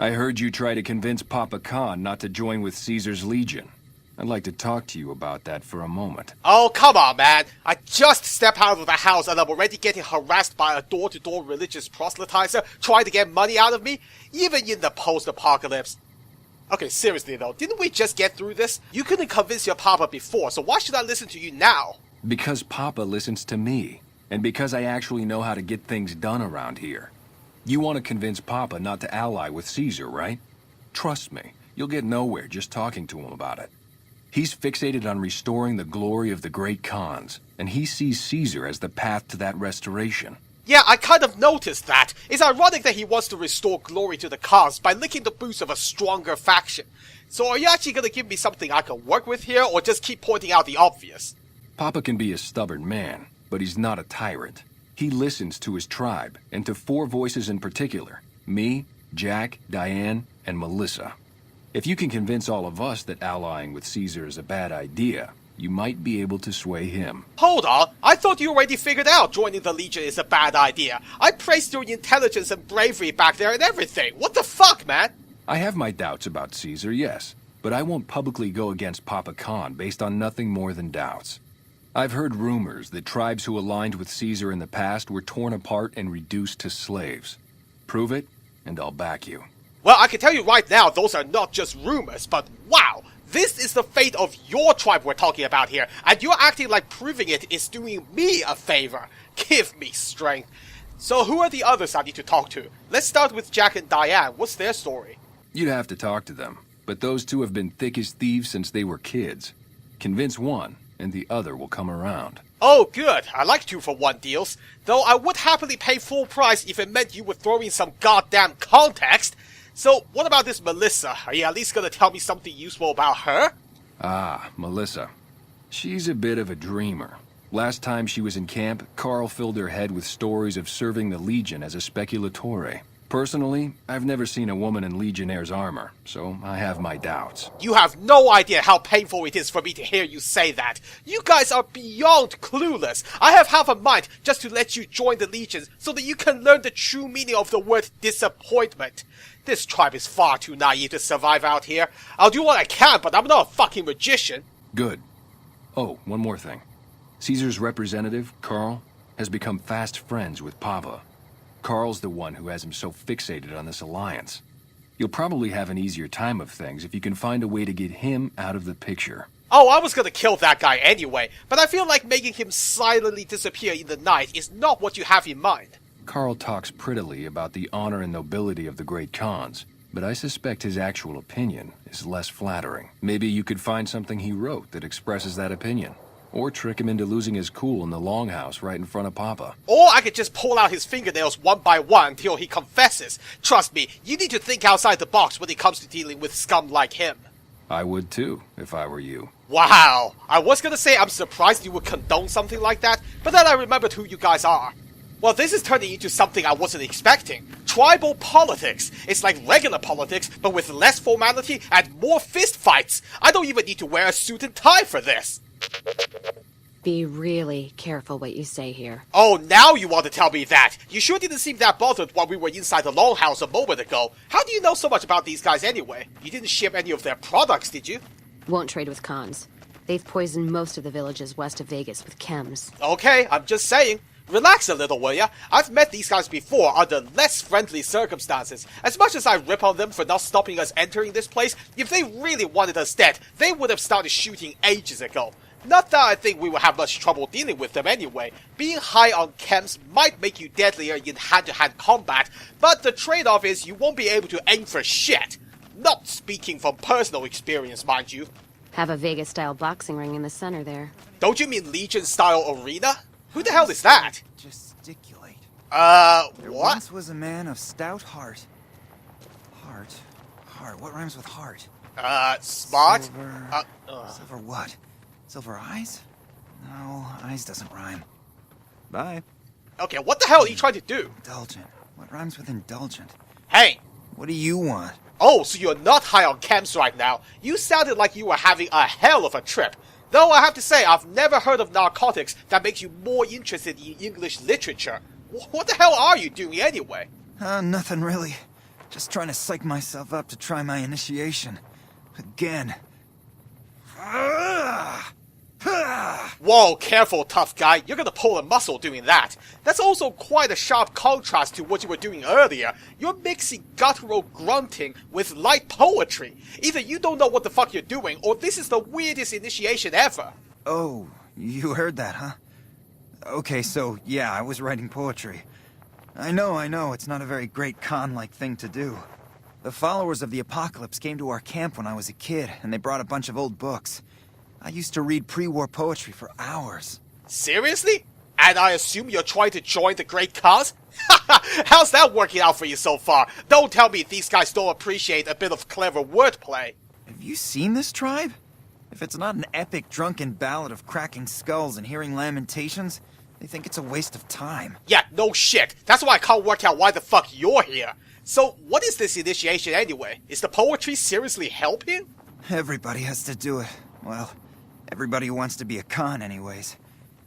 I heard you try to convince Papa Khan not to join with Caesar's Legion. I'd like to talk to you about that for a moment. Oh, come on, man. I just stepped out of the house and I'm already getting harassed by a door-to-door religious proselytizer trying to get money out of me, even in the post-apocalypse. Okay, seriously though, didn't we just get through this? You couldn't convince your papa before, so why should I listen to you now? Because Papa listens to me, and because I actually know how to get things done around here. You want to convince Papa not to ally with Caesar, right? Trust me, you'll get nowhere just talking to him about it. He's fixated on restoring the glory of the great Khans, and he sees Caesar as the path to that restoration. Yeah, I kind of noticed that. It's ironic that he wants to restore glory to the Khans by licking the boots of a stronger faction. So are you actually gonna give me something I can work with here, or just keep pointing out the obvious? Papa can be a stubborn man, but he's not a tyrant. He listens to his tribe, and to 4 voices in particular. Me, Jack, Diane, and Melissa. If you can convince all of us that allying with Caesar is a bad idea, you might be able to sway him. Hold on, I thought you already figured out joining the Legion is a bad idea. I praised your intelligence and bravery back there and everything. What the fuck, man? I have my doubts about Caesar, yes, but I won't publicly go against Papa Khan based on nothing more than doubts. I've heard rumors that tribes who aligned with Caesar in the past were torn apart and reduced to slaves. Prove it, and I'll back you. Well, I can tell you right now, those are not just rumors, but wow! This is the fate of your tribe we're talking about here, and you're acting like proving it is doing me a favor. Give me strength. So who are the others I need to talk to? Let's start with Jack and Diane. What's their story? You'd have to talk to them, but those 2 have been thick as thieves since they were kids. Convince one, and the other will come around. Oh, good. I like 2-for-1 deals. Though I would happily pay full price if it meant you would throw in some goddamn context. So, what about this Melissa? Are you at least gonna tell me something useful about her? Ah, Melissa. She's a bit of a dreamer. Last time she was in camp, Carl filled her head with stories of serving the Legion as a speculatore. Personally, I've never seen a woman in Legionnaire's armor, so I have my doubts. You have no idea how painful it is for me to hear you say that. You guys are beyond clueless. I have half a mind just to let you join the Legions so that you can learn the true meaning of the word disappointment. This tribe is far too naive to survive out here. I'll do what I can, but I'm not a fucking magician. Good. Oh, one more thing. Caesar's representative, Carl, has become fast friends with Papa. Carl's the one who has him so fixated on this alliance. You'll probably have an easier time of things if you can find a way to get him out of the picture. Oh, I was gonna kill that guy anyway, but I feel like making him silently disappear in the night is not what you have in mind. Carl talks prettily about the honor and nobility of the great Khans, but I suspect his actual opinion is less flattering. Maybe you could find something he wrote that expresses that opinion. Or trick him into losing his cool in the longhouse right in front of Papa. Or I could just pull out his fingernails one by one until he confesses. Trust me, you need to think outside the box when it comes to dealing with scum like him. I would too, if I were you. Wow, I was gonna say I'm surprised you would condone something like that, but then I remembered who you guys are. Well, this is turning into something I wasn't expecting. Tribal politics. It's like regular politics, but with less formality and more fist fights. I don't even need to wear a suit and tie for this. Be really careful what you say here. Oh, now you want to tell me that? You sure didn't seem that bothered while we were inside the longhouse a moment ago. How do you know so much about these guys anyway? You didn't ship any of their products, did you? Won't trade with Khans. They've poisoned most of the villages west of Vegas with chems. Okay, I'm just saying. Relax a little, will ya? I've met these guys before under less friendly circumstances. As much as I rip on them for not stopping us entering this place, if they really wanted us dead, they would have started shooting ages ago. Not that I think we will have much trouble dealing with them anyway. Being high on chems might make you deadlier in hand-to-hand combat, but the trade-off is you won't be able to aim for shit. Not speaking from personal experience, mind you. Have a Vegas-style boxing ring in the center there. Don't you mean Legion-style arena? Who the hell is that? Gesticulate. What? Once was a man of stout heart. Heart. What rhymes with heart? Smart? Silver what? Silver eyes? No, eyes doesn't rhyme. Bye. Okay, what the hell are you trying to do? Indulgent. What rhymes with indulgent? Hey! What do you want? Oh, so you're not high on chems right now. You sounded like you were having a hell of a trip. Though I have to say, I've never heard of narcotics that makes you more interested in English literature. What the hell are you doing anyway? Nothing really. Just trying to psych myself up to try my initiation. Again. Whoa, careful, tough guy. You're gonna pull a muscle doing that. That's also quite a sharp contrast to what you were doing earlier. You're mixing guttural grunting with light poetry. Either you don't know what the fuck you're doing, or this is the weirdest initiation ever. Oh, you heard that, huh? Okay, so, yeah, I was writing poetry. I know, it's not a very great con-like thing to do. The followers of the apocalypse came to our camp when I was a kid, and they brought a bunch of old books. I used to read pre-war poetry for hours. Seriously? And I assume you're trying to join the great cause? How's that working out for you so far? Don't tell me these guys don't appreciate a bit of clever wordplay. Have you seen this tribe? If it's not an epic drunken ballad of cracking skulls and hearing lamentations, they think it's a waste of time. Yeah, no shit. That's why I can't work out why the fuck you're here. So, what is this initiation anyway? Is the poetry seriously helping? Everybody has to do it. Well, everybody who wants to be a con anyways.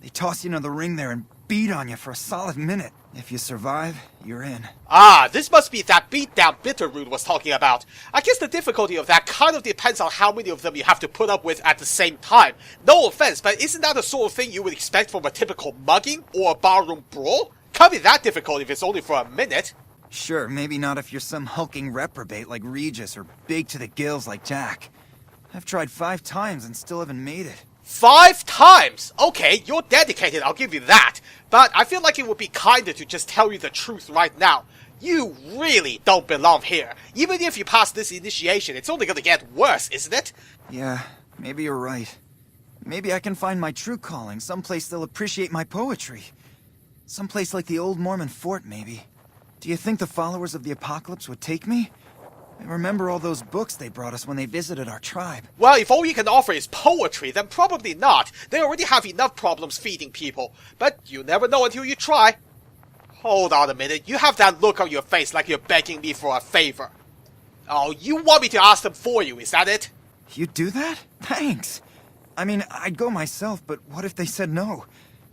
They toss you into the ring there and beat on you for a solid minute. If you survive, you're in. Ah, this must be that beatdown Bitterroot was talking about. I guess the difficulty of that kind of depends on how many of them you have to put up with at the same time. No offense, but isn't that the sort of thing you would expect from a typical mugging or a barroom brawl? Can't be that difficult if it's only for a minute. Sure, maybe not if you're some hulking reprobate like Regis or big to the gills like Jack. I've tried 5 times and still haven't made it. 5 times? Okay, you're dedicated, I'll give you that. But I feel like it would be kinder to just tell you the truth right now. You really don't belong here. Even if you pass this initiation, it's only gonna get worse, isn't it? Yeah, maybe you're right. Maybe I can find my true calling, someplace they'll appreciate my poetry. Someplace like the old Mormon fort, maybe. Do you think the followers of the apocalypse would take me? I remember all those books they brought us when they visited our tribe. Well, if all you can offer is poetry, then probably not. They already have enough problems feeding people. But you never know until you try. Hold on a minute, you have that look on your face like you're begging me for a favor. Oh, you want me to ask them for you, is that it? You do that? Thanks. I mean, I'd go myself, but what if they said no?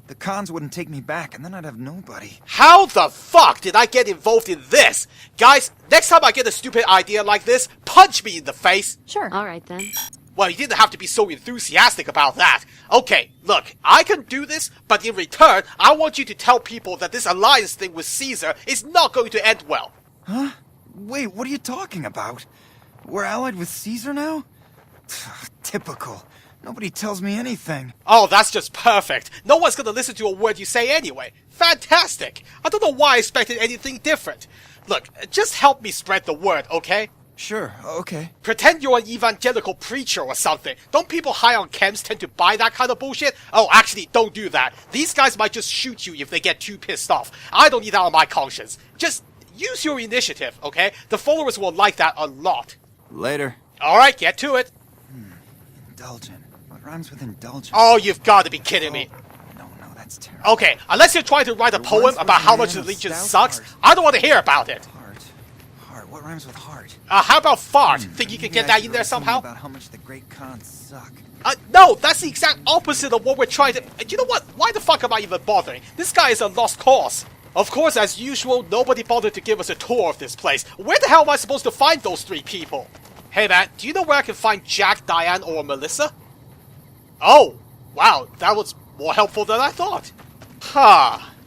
The cons wouldn't take me back, and then I'd have nobody. How the fuck did I get involved in this? Guys, next time I get a stupid idea like this, punch me in the face. Sure. All right, then. Well, you didn't have to be so enthusiastic about that. Okay, look, I can do this, but in return, I want you to tell people that this alliance thing with Caesar is not going to end well. Huh? Wait, what are you talking about? We're allied with Caesar now? Typical. Nobody tells me anything. Oh, that's just perfect. No one's gonna listen to a word you say anyway. Fantastic. I don't know why I expected anything different. Look, just help me spread the word, okay? Sure, okay. Pretend you're an evangelical preacher or something. Don't people high on chems tend to buy that kind of bullshit? Oh, actually, don't do that. These guys might just shoot you if they get too pissed off. I don't need that on my conscience. Just use your initiative, okay? The followers will like that a lot. Later. Alright, get to it. Indulgent. What rhymes with indulgent? Oh, you've got to be kidding me. No, that's terrible. Okay, unless you're trying to write a poem about how much the Legion sucks, I don't want to hear about it. Heart. What rhymes with heart? How about fart? Think you can Maybe get I that should in there write something somehow? about how much the great cons suck. No, that's the exact opposite of what we're trying to... You know what? Why the fuck am I even bothering? This guy is a lost cause. Of course, as usual, nobody bothered to give us a tour of this place. Where the hell am I supposed to find those 3 people? Hey man, do you know where I can find Jack, Diane, or Melissa? Oh, wow, that was more helpful than I thought.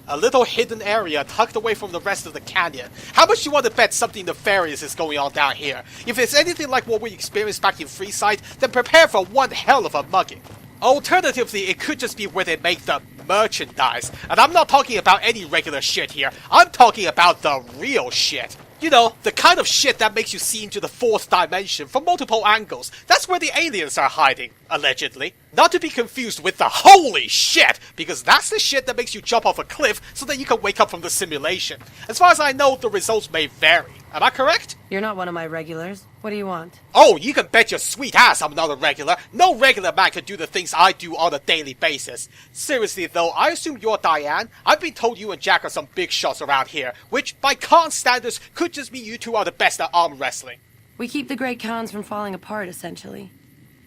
A little hidden area tucked away from the rest of the canyon. How much do you want to bet something nefarious is going on down here? If it's anything like what we experienced back in Freeside, then prepare for one hell of a mugging. Alternatively, it could just be where they make the merchandise. And I'm not talking about any regular shit here. I'm talking about the real shit. You know, the kind of shit that makes you see into the 4th dimension from multiple angles. That's where the aliens are hiding, allegedly. Not to be confused with the holy shit, because that's the shit that makes you jump off a cliff so that you can wake up from the simulation. As far as I know, the results may vary. Am I correct? You're not one of my regulars. What do you want? Oh, you can bet your sweet ass I'm not a regular. No regular man can do the things I do on a daily basis. Seriously though, I assume you're Diane. I've been told you and Jack are some big shots around here, which by con standards could just mean you two are the best at arm wrestling. We keep the great cons from falling apart, essentially.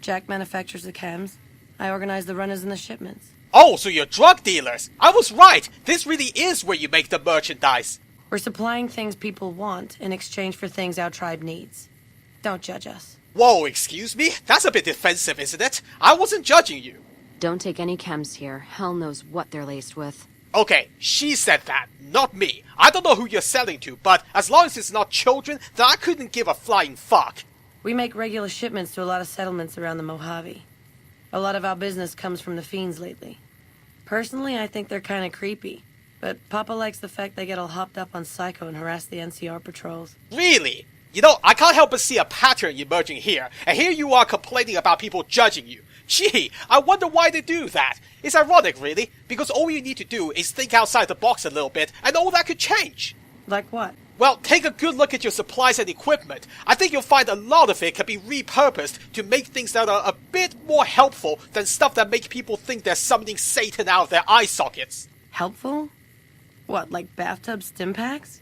Jack manufactures the chems. I organize the runners and the shipments. Oh, so you're drug dealers. I was right. This really is where you make the merchandise. We're supplying things people want in exchange for things our tribe needs. Don't judge us. Whoa, excuse me? That's a bit defensive, isn't it? I wasn't judging you. Don't take any chems here. Hell knows what they're laced with. Okay, she said that, not me. I don't know who you're selling to, but as long as it's not children, then I couldn't give a flying fuck. We make regular shipments to a lot of settlements around the Mojave. A lot of our business comes from the fiends lately. Personally, I think they're kind of creepy. But Papa likes the fact they get all hopped up on Psycho and harass the NCR patrols. Really? You know, I can't help but see a pattern emerging here, and here you are complaining about people judging you. Gee, I wonder why they do that. It's ironic, really, because all you need to do is think outside the box a little bit, and all that could change. Like what? Well, take a good look at your supplies and equipment. I think you'll find a lot of it can be repurposed to make things that are a bit more helpful than stuff that make people think they're summoning Satan out of their eye sockets. Helpful? What, like bathtub stim packs?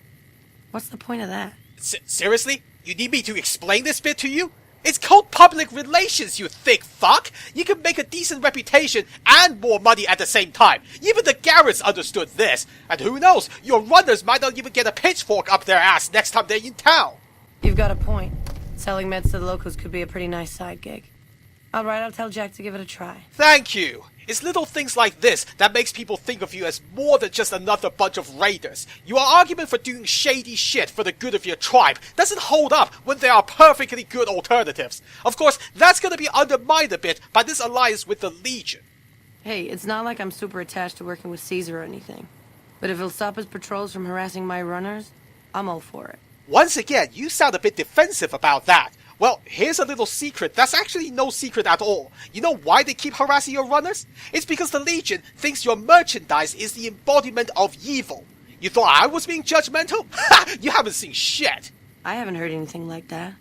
What's the point of that? Seriously? You need me to explain this bit to you? It's called public relations, you thick fuck! You can make a decent reputation and more money at the same time. Even the Garretts understood this. And who knows, your runners might not even get a pitchfork up their ass next time they're in town. You've got a point. Selling meds to the locals could be a pretty nice side gig. Alright, I'll tell Jack to give it a try. Thank you. It's little things like this that makes people think of you as more than just another bunch of raiders. Your argument for doing shady shit for the good of your tribe doesn't hold up when there are perfectly good alternatives. Of course, that's gonna be undermined a bit by this alliance with the Legion. Hey, it's not like I'm super attached to working with Caesar or anything. But if it'll stop his patrols from harassing my runners, I'm all for it. Once again, you sound a bit defensive about that. Well, here's a little secret that's actually no secret at all. You know why they keep harassing your runners? It's because the Legion thinks your merchandise is the embodiment of evil. You thought I was being judgmental? Ha! You haven't seen shit! I haven't heard anything like that.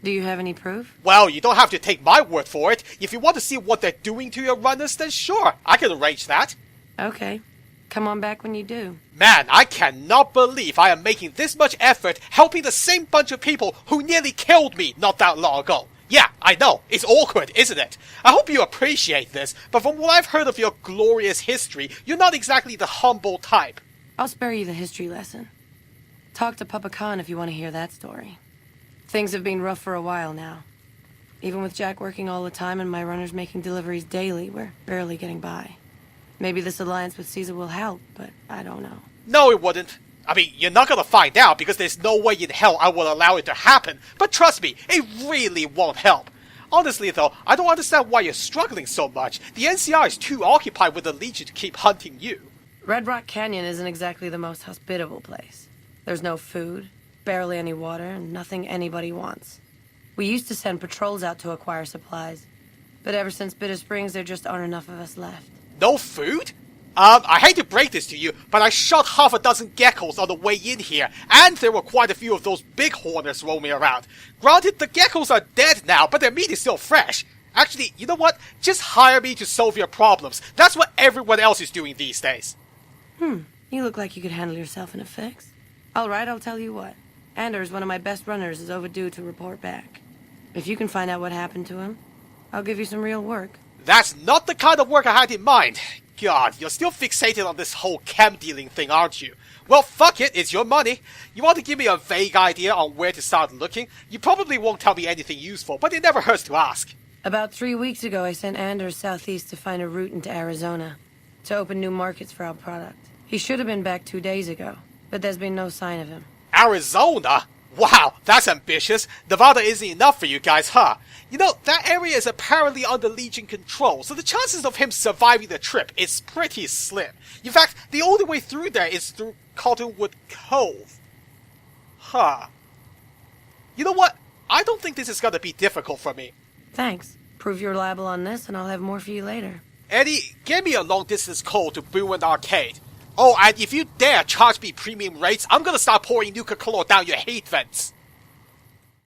Do you have any proof? Well, you don't have to take my word for it. If you want to see what they're doing to your runners, then sure, I can arrange that. Okay. Come on back when you do. Man, I cannot believe I am making this much effort helping the same bunch of people who nearly killed me not that long ago. Yeah, I know, it's awkward, isn't it? I hope you appreciate this, but from what I've heard of your glorious history, you're not exactly the humble type. I'll spare you the history lesson. Talk to Papa Khan if you want to hear that story. Things have been rough for a while now. Even with Jack working all the time and my runners making deliveries daily, we're barely getting by. Maybe this alliance with Caesar will help, but I don't know. No, it wouldn't. I mean, you're not gonna find out because there's no way in hell I will allow it to happen. But trust me, it really won't help. Honestly though, I don't understand why you're struggling so much. The NCR is too occupied with the Legion to keep hunting you. Red Rock Canyon isn't exactly the most hospitable place. There's no food, barely any water, and nothing anybody wants. We used to send patrols out to acquire supplies, but ever since Bitter Springs there just aren't enough of us left. No food? I hate to break this to you, but I shot half a dozen geckos on the way in here, and there were quite a few of those big horners roaming around. Granted, the geckos are dead now, but their meat is still fresh. Actually, you know what? Just hire me to solve your problems. That's what everyone else is doing these days. You look like you could handle yourself in a fix. Alright, I'll tell you what. Anders, one of my best runners, is overdue to report back. If you can find out what happened to him, I'll give you some real work. That's not the kind of work I had in mind. God, you're still fixated on this whole chem dealing thing, aren't you? Well, fuck it, it's your money. You want to give me a vague idea on where to start looking? You probably won't tell me anything useful, but it never hurts to ask. About 3 weeks ago, I sent Anders southeast to find a route into Arizona, to open new markets for our product. He should have been back 2 days ago, but there's been no sign of him. Arizona? Wow, that's ambitious. Nevada isn't enough for you guys, huh? You know, that area is apparently under Legion control, so the chances of him surviving the trip is pretty slim. In fact, the only way through there is through Cottonwood Cove. Huh. You know what? I don't think this is gonna be difficult for me. Thanks. Prove you're reliable on this, and I'll have more for you later. Eddie, give me a long-distance call to Bruin Arcade. Oh, and if you dare charge me premium rates, I'm gonna start pouring Nuka-Cola down your hate vents.